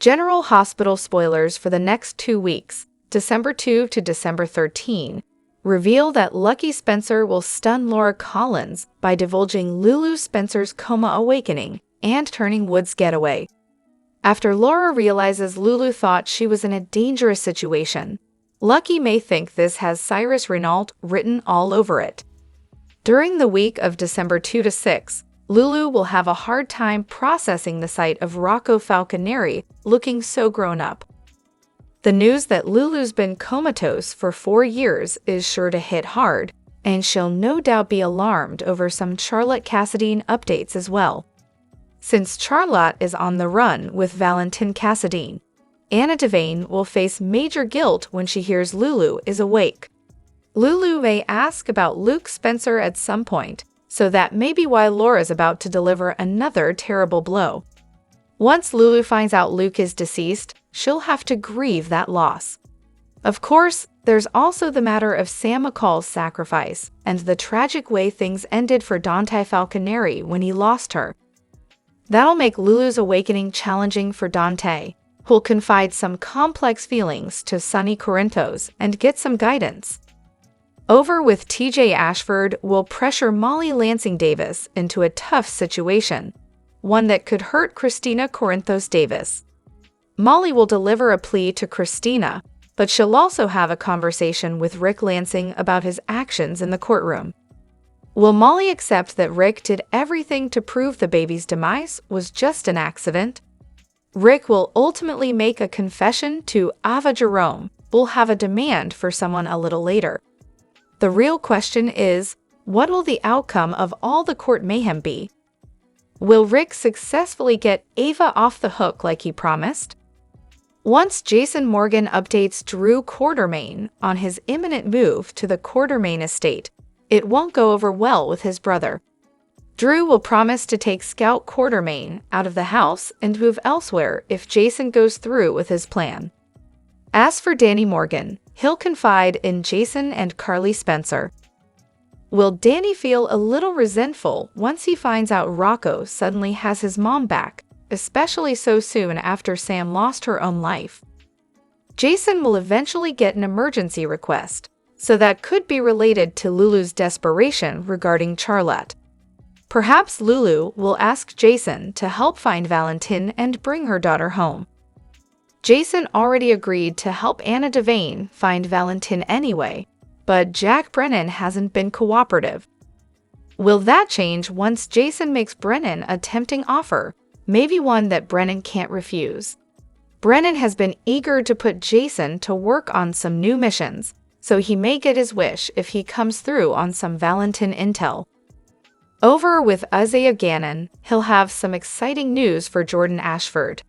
General Hospital spoilers for the next 2 weeks, December 2 to December 13, reveal that Lucky Spencer will stun Laura Collins by divulging Lulu Spencer's coma awakening and turning Wood's getaway. After Laura realizes Lulu thought she was in a dangerous situation, Lucky may think this has Cyrus Renault written all over it. During the week of December 2 to 6, Lulu will have a hard time processing the sight of Rocco Falconeri looking so grown up. The news that Lulu's been comatose for 4 years is sure to hit hard, and she'll no doubt be alarmed over some Charlotte Cassadine updates as well. Since Charlotte is on the run with Valentin Cassadine, Anna Devane will face major guilt when she hears Lulu is awake. Lulu may ask about Luke Spencer at some point, so that may be why Laura's about to deliver another terrible blow. Once Lulu finds out Luke is deceased, she'll have to grieve that loss. Of course, there's also the matter of Sam McCall's sacrifice and the tragic way things ended for Dante Falconeri when he lost her. That'll make Lulu's awakening challenging for Dante, who'll confide some complex feelings to Sonny Corinthos and get some guidance. Over with TJ Ashford will pressure Molly Lansing Davis into a tough situation, one that could hurt Christina Corinthos Davis. Molly will deliver a plea to Christina, but she'll also have a conversation with Rick Lansing about his actions in the courtroom. Will Molly accept that Rick did everything to prove the baby's demise was just an accident? Rick will ultimately make a confession to Ava Jerome, who'll have a demand for someone a little later. The real question is, what will the outcome of all the court mayhem be? Will Rick successfully get Ava off the hook like he promised? Once Jason Morgan updates Drew Quartermaine on his imminent move to the Quartermaine estate, it won't go over well with his brother. Drew will promise to take Scout Quartermaine out of the house and move elsewhere if Jason goes through with his plan. As for Danny Morgan, he'll confide in Jason and Carly Spencer. Will Danny feel a little resentful once he finds out Rocco suddenly has his mom back, especially so soon after Sam lost her own life? Jason will eventually get an emergency request, so that could be related to Lulu's desperation regarding Charlotte. Perhaps Lulu will ask Jason to help find Valentin and bring her daughter home. Jason already agreed to help Anna Devane find Valentin anyway, but Jack Brennan hasn't been cooperative. Will that change once Jason makes Brennan a tempting offer, maybe one that Brennan can't refuse? Brennan has been eager to put Jason to work on some new missions, so he may get his wish if he comes through on some Valentin intel. Over with Isaiah Gannon, he'll have some exciting news for Jordan Ashford.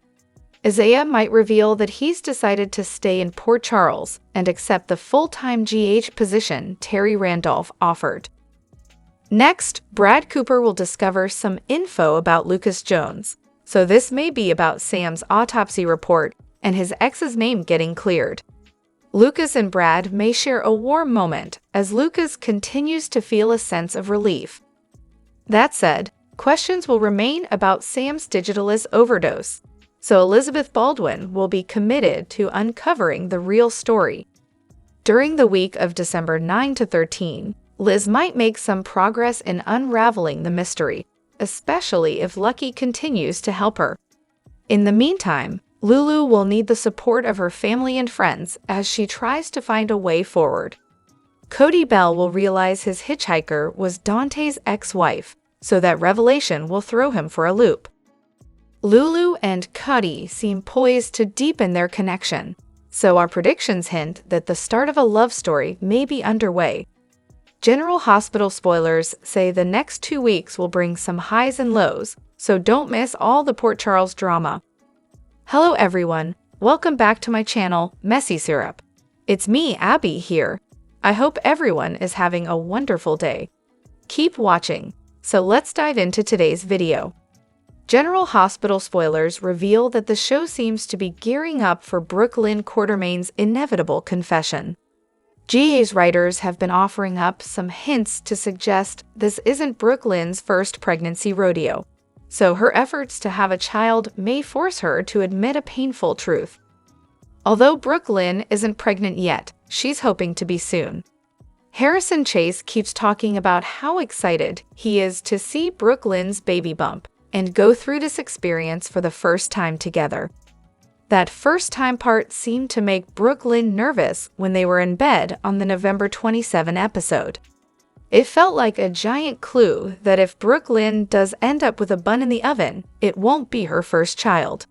Isaiah might reveal that he's decided to stay in Port Charles and accept the full-time GH position Terry Randolph offered. Next, Brad Cooper will discover some info about Lucas Jones, so this may be about Sam's autopsy report and his ex's name getting cleared. Lucas and Brad may share a warm moment as Lucas continues to feel a sense of relief. That said, questions will remain about Sam's Digitalis overdose, so Elizabeth Baldwin will be committed to uncovering the real story. During the week of December 9 to 13, Liz might make some progress in unraveling the mystery, especially if Lucky continues to help her. In the meantime, Lulu will need the support of her family and friends as she tries to find a way forward. Cody Bell will realize his hitchhiker was Dante's ex-wife, so that revelation will throw him for a loop. Lulu and Cody seem poised to deepen their connection, so our predictions hint that the start of a love story may be underway. General Hospital spoilers say the next 2 weeks will bring some highs and lows, so don't miss all the Port Charles drama. Hello everyone, welcome back to my channel, Messy Syrup. It's me, Abby, here. I hope everyone is having a wonderful day. Keep watching, so let's dive into today's video. General Hospital spoilers reveal that the show seems to be gearing up for Brooklyn Quartermaine's inevitable confession. GA's writers have been offering up some hints to suggest this isn't Brooklyn's first pregnancy rodeo. so her efforts to have a child may force her to admit a painful truth. Although Brooklyn isn't pregnant yet, she's hoping to be soon. Harrison Chase keeps talking about how excited he is to see Brooklyn's baby bump and go through this experience for the first time together. That first time part seemed to make Brooklyn nervous when they were in bed on the November 27 episode. It felt like a giant clue that if Brooklyn does end up with a bun in the oven, it won't be her first child.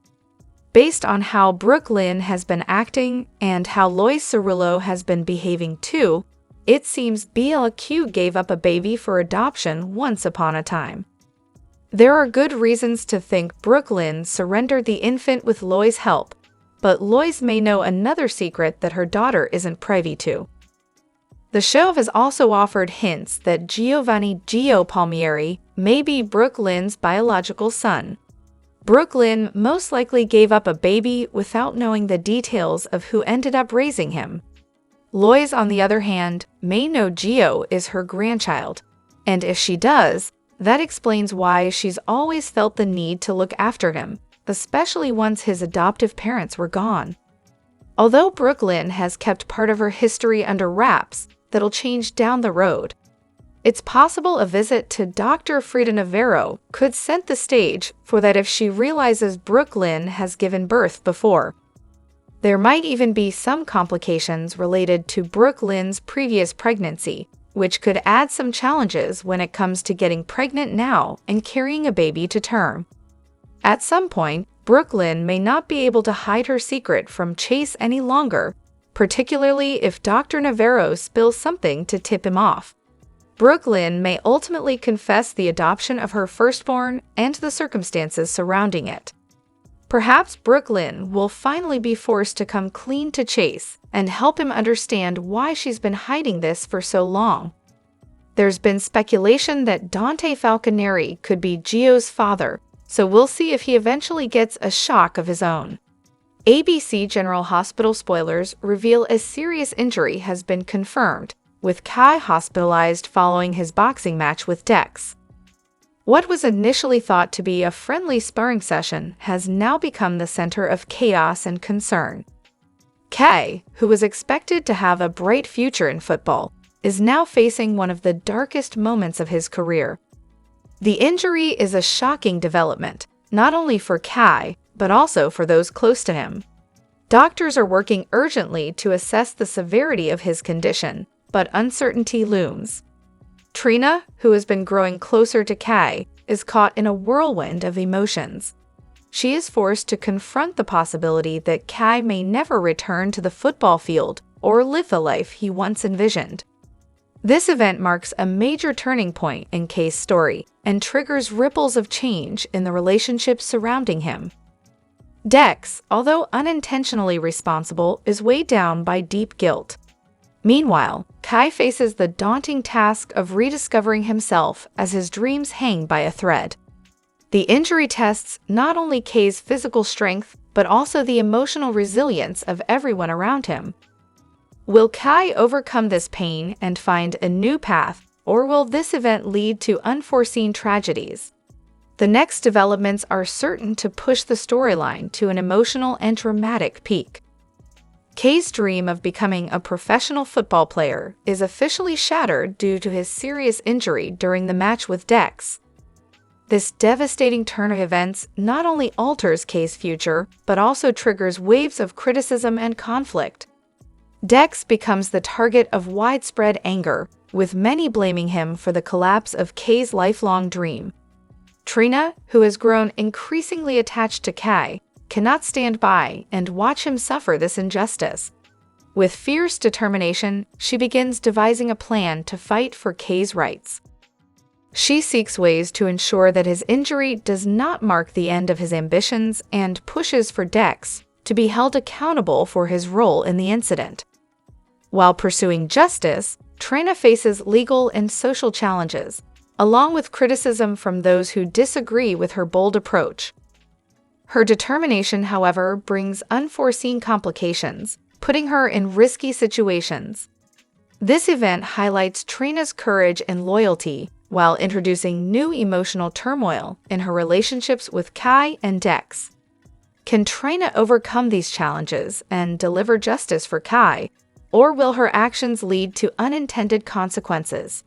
Based on how Brooklyn has been acting and how Lois Cerullo has been behaving too, it seems BLQ gave up a baby for adoption once upon a time. There are good reasons to think Brooklyn surrendered the infant with Lois' help, but Lois may know another secret that her daughter isn't privy to. The show has also offered hints that Giovanni Gio Palmieri may be Brooklyn's biological son. Brooklyn most likely gave up a baby without knowing the details of who ended up raising him. Lois, on the other hand, may know Gio is her grandchild, and if she does, that explains why she's always felt the need to look after him, especially once his adoptive parents were gone. Although Brooklyn has kept part of her history under wraps that'll change down the road, it's possible a visit to Dr. Frida Navarro could set the stage for that if she realizes Brooklyn has given birth before. There might even be some complications related to Brooklyn's previous pregnancy, which could add some challenges when it comes to getting pregnant now and carrying a baby to term. At some point, Brooklyn may not be able to hide her secret from Chase any longer, particularly if Dr. Navarro spills something to tip him off. Brooklyn may ultimately confess the adoption of her firstborn and the circumstances surrounding it. Perhaps Brooklyn will finally be forced to come clean to Chase and help him understand why she's been hiding this for so long. There's been speculation that Dante Falconeri could be Gio's father, so we'll see if he eventually gets a shock of his own. ABC General Hospital spoilers reveal a serious injury has been confirmed, with Kai hospitalized following his boxing match with Dex. What was initially thought to be a friendly sparring session has now become the center of chaos and concern. Kai, who was expected to have a bright future in football, is now facing one of the darkest moments of his career. The injury is a shocking development, not only for Kai, but also for those close to him. Doctors are working urgently to assess the severity of his condition, but uncertainty looms. Trina, who has been growing closer to Kai, is caught in a whirlwind of emotions. She is forced to confront the possibility that Kai may never return to the football field or live the life he once envisioned. This event marks a major turning point in Kai's story and triggers ripples of change in the relationships surrounding him. Dex, although unintentionally responsible, is weighed down by deep guilt. Meanwhile, Kai faces the daunting task of rediscovering himself as his dreams hang by a thread. The injury tests not only Kai's physical strength, but also the emotional resilience of everyone around him. Will Kai overcome this pain and find a new path, or will this event lead to unforeseen tragedies? The next developments are certain to push the storyline to an emotional and dramatic peak. Kai's dream of becoming a professional football player is officially shattered due to his serious injury during the match with Dex. This devastating turn of events not only alters Kai's future, but also triggers waves of criticism and conflict. Dex becomes the target of widespread anger, with many blaming him for the collapse of Kai's lifelong dream. Trina, who has grown increasingly attached to Kai, cannot stand by and watch him suffer this injustice. With fierce determination, she begins devising a plan to fight for Kai's rights. She seeks ways to ensure that his injury does not mark the end of his ambitions and pushes for Dex to be held accountable for his role in the incident. While pursuing justice, Trina faces legal and social challenges, along with criticism from those who disagree with her bold approach. Her determination, however, brings unforeseen complications, putting her in risky situations. This event highlights Trina's courage and loyalty, while introducing new emotional turmoil in her relationships with Kai and Dex. Can Trina overcome these challenges and deliver justice for Kai, or will her actions lead to unintended consequences?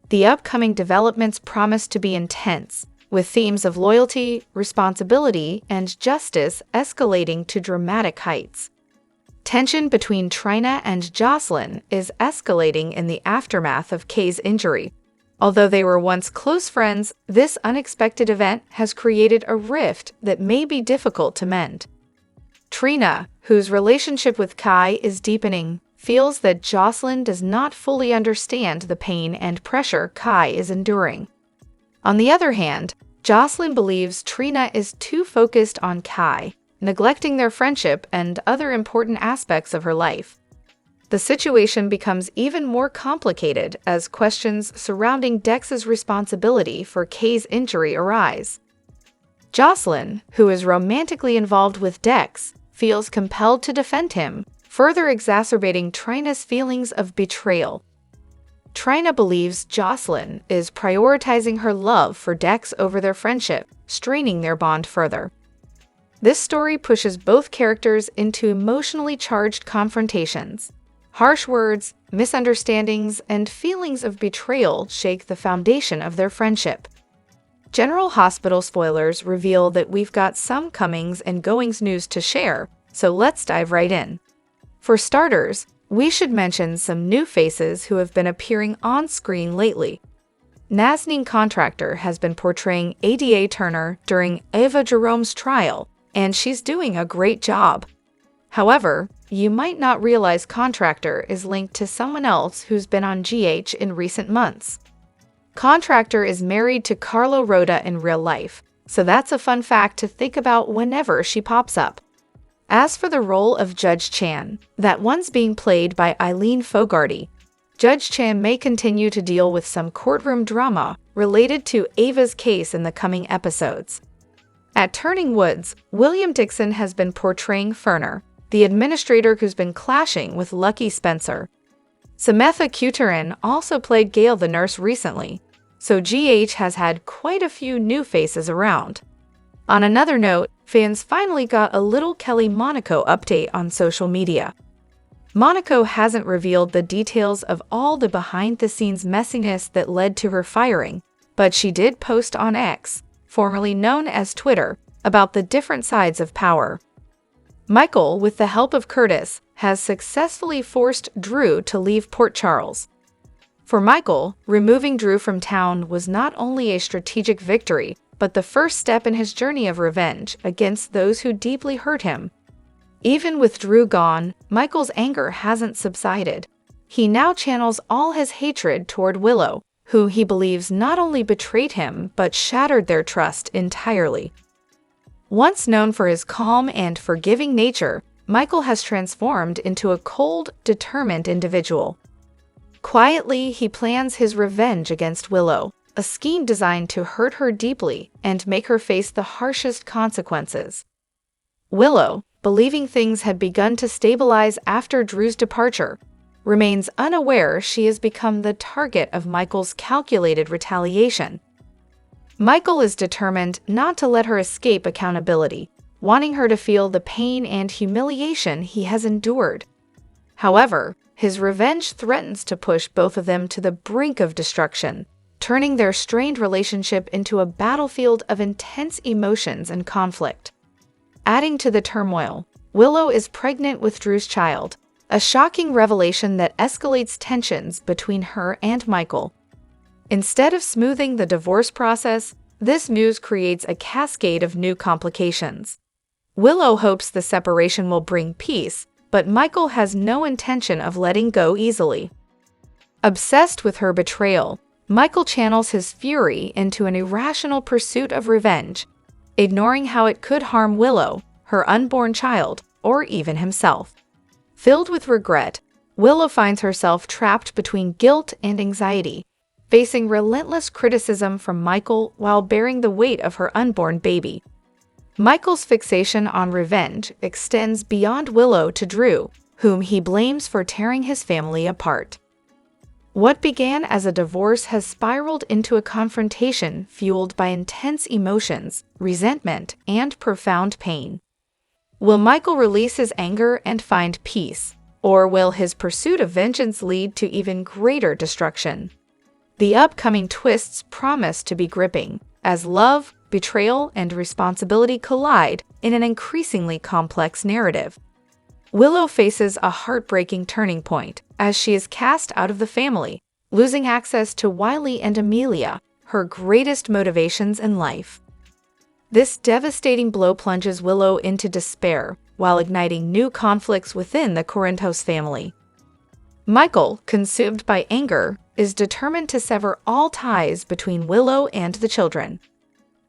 The upcoming developments promise to be intense, with themes of loyalty, responsibility, and justice escalating to dramatic heights. Tension between Trina and Jocelyn is escalating in the aftermath of Kay's injury. Although they were once close friends, this unexpected event has created a rift that may be difficult to mend. Trina, whose relationship with Kai is deepening, feels that Jocelyn does not fully understand the pain and pressure Kai is enduring. On the other hand, Jocelyn believes Trina is too focused on Kai, neglecting their friendship and other important aspects of her life. The situation becomes even more complicated as questions surrounding Dex's responsibility for Kay's injury arise. Jocelyn, who is romantically involved with Dex, feels compelled to defend him, further exacerbating Trina's feelings of betrayal. Trina believes Jocelyn is prioritizing her love for Dex over their friendship, straining their bond further. This story pushes both characters into emotionally charged confrontations. Harsh words, misunderstandings, and feelings of betrayal shake the foundation of their friendship. General Hospital spoilers reveal that we've got some comings and goings news to share, so let's dive right in. For starters, we should mention some new faces who have been appearing on screen lately. Nazanin Contractor has been portraying Ada Turner during Ava Jerome's trial, and she's doing a great job. However, you might not realize Contractor is linked to someone else who's been on GH in recent months. Contractor is married to Carlo Rota in real life, so that's a fun fact to think about whenever she pops up. As for the role of Judge Chan, that one's being played by Eileen Fogarty. Judge Chan may continue to deal with some courtroom drama related to Ava's case in the coming episodes. At Turning Woods, William Dixon has been portraying Ferner, the administrator who's been clashing with Lucky Spencer. Samantha Kuterin also played Gail the nurse recently, so GH has had quite a few new faces around. On another note, fans finally got a little Kelly Monaco update on social media. Monaco hasn't revealed the details of all the behind-the-scenes messiness that led to her firing, but she did post on X, formerly known as Twitter, about the different sides of power. Michael, with the help of Curtis, has successfully forced Drew to leave Port Charles. For Michael, removing Drew from town was not only a strategic victory, but the first step in his journey of revenge against those who deeply hurt him. Even with Drew gone, Michael's anger hasn't subsided. He now channels all his hatred toward Willow, who he believes not only betrayed him but shattered their trust entirely. Once known for his calm and forgiving nature, Michael has transformed into a cold, determined individual. Quietly, he plans his revenge against Willow, a scheme designed to hurt her deeply and make her face the harshest consequences. Willow, believing things had begun to stabilize after Drew's departure, remains unaware she has become the target of Michael's calculated retaliation. Michael is determined not to let her escape accountability, wanting her to feel the pain and humiliation he has endured. However, his revenge threatens to push both of them to the brink of destruction, turning their strained relationship into a battlefield of intense emotions and conflict. Adding to the turmoil, Willow is pregnant with Drew's child, a shocking revelation that escalates tensions between her and Michael. Instead of smoothing the divorce process, this news creates a cascade of new complications. Willow hopes the separation will bring peace, but Michael has no intention of letting go easily. Obsessed with her betrayal, Michael channels his fury into an irrational pursuit of revenge, ignoring how it could harm Willow, her unborn child, or even himself. Filled with regret, Willow finds herself trapped between guilt and anxiety, facing relentless criticism from Michael while bearing the weight of her unborn baby. Michael's fixation on revenge extends beyond Willow to Drew, whom he blames for tearing his family apart. What began as a divorce has spiraled into a confrontation fueled by intense emotions, resentment, and profound pain. Will Michael release his anger and find peace, or will his pursuit of vengeance lead to even greater destruction? The upcoming twists promise to be gripping, as love, betrayal, and responsibility collide in an increasingly complex narrative. Willow faces a heartbreaking turning point as she is cast out of the family, losing access to Wiley and Amelia, her greatest motivations in life. This devastating blow plunges Willow into despair while igniting new conflicts within the Corinthos family. Michael, consumed by anger, is determined to sever all ties between Willow and the children.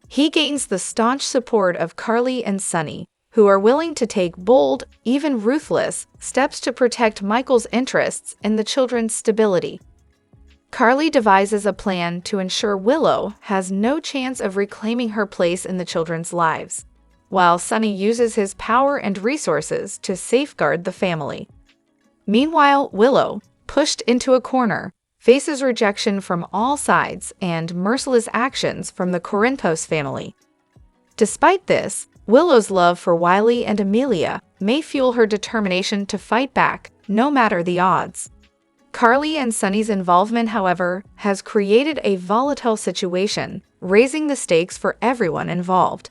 He gains the staunch support of Carly and Sunny, who are willing to take bold, even ruthless, steps to protect Michael's interests and the children's stability. Carly devises a plan to ensure Willow has no chance of reclaiming her place in the children's lives, while Sunny uses his power and resources to safeguard the family. Meanwhile, Willow, pushed into a corner, faces rejection from all sides and merciless actions from the Corinthos family. Despite this, Willow's love for Wiley and Amelia may fuel her determination to fight back, no matter the odds. Carly and Sunny's involvement, however, has created a volatile situation, raising the stakes for everyone involved.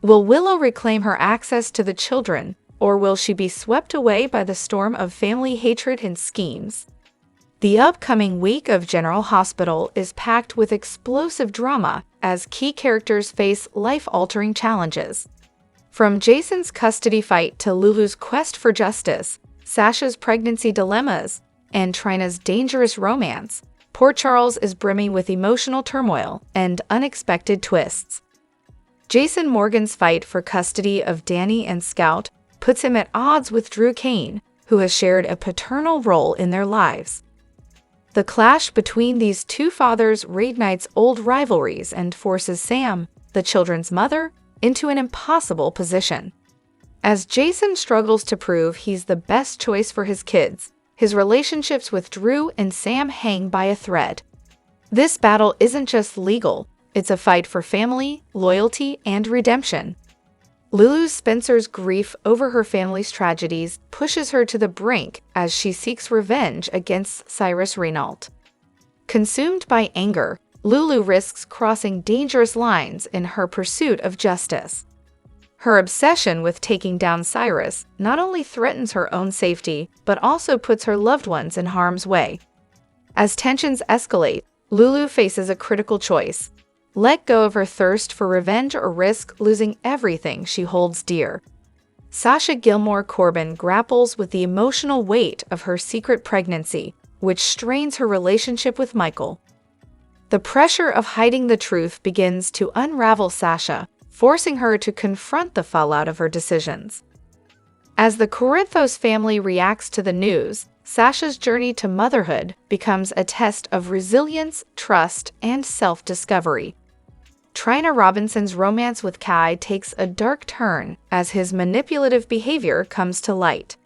Will Willow reclaim her access to the children, or will she be swept away by the storm of family hatred and schemes? The upcoming week of General Hospital is packed with explosive drama as key characters face life-altering challenges. From Jason's custody fight to Lulu's quest for justice, Sasha's pregnancy dilemmas, and Trina's dangerous romance, Port Charles is brimming with emotional turmoil and unexpected twists. Jason Morgan's fight for custody of Danny and Scout puts him at odds with Drew Kane, who has shared a paternal role in their lives. The clash between these two fathers reignites old rivalries and forces Sam, the children's mother, into an impossible position. As Jason struggles to prove he's the best choice for his kids, his relationships with Drew and Sam hang by a thread. This battle isn't just legal, it's a fight for family, loyalty, and redemption. Lulu Spencer's grief over her family's tragedies pushes her to the brink as she seeks revenge against Cyrus Renault. Consumed by anger, Lulu risks crossing dangerous lines in her pursuit of justice. Her obsession with taking down Cyrus not only threatens her own safety, but also puts her loved ones in harm's way. As tensions escalate, Lulu faces a critical choice: let go of her thirst for revenge or risk losing everything she holds dear. Sasha Gilmore Corbin grapples with the emotional weight of her secret pregnancy, which strains her relationship with Michael. The pressure of hiding the truth begins to unravel Sasha, forcing her to confront the fallout of her decisions. As the Corinthos family reacts to the news, Sasha's journey to motherhood becomes a test of resilience, trust, and self-discovery. Trina Robinson's romance with Kai takes a dark turn as his manipulative behavior comes to light.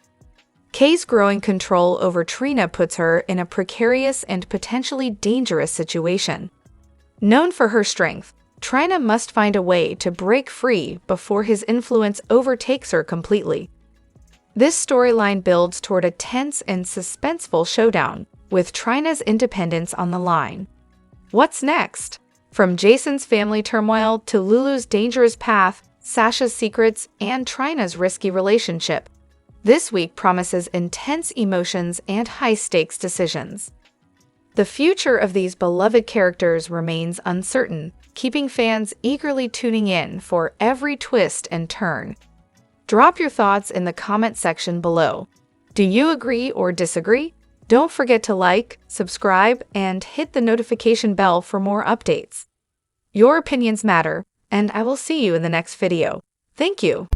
Kay's growing control over Trina puts her in a precarious and potentially dangerous situation. Known for her strength, Trina must find a way to break free before his influence overtakes her completely. This storyline builds toward a tense and suspenseful showdown, with Trina's independence on the line. What's next? From Jason's family turmoil to Lulu's dangerous path, Sasha's secrets, and Trina's risky relationship, this week promises intense emotions and high-stakes decisions. The future of these beloved characters remains uncertain, keeping fans eagerly tuning in for every twist and turn. Drop your thoughts in the comment section below. Do you agree or disagree? Don't forget to like, subscribe, and hit the notification bell for more updates. Your opinions matter, and I will see you in the next video. Thank you.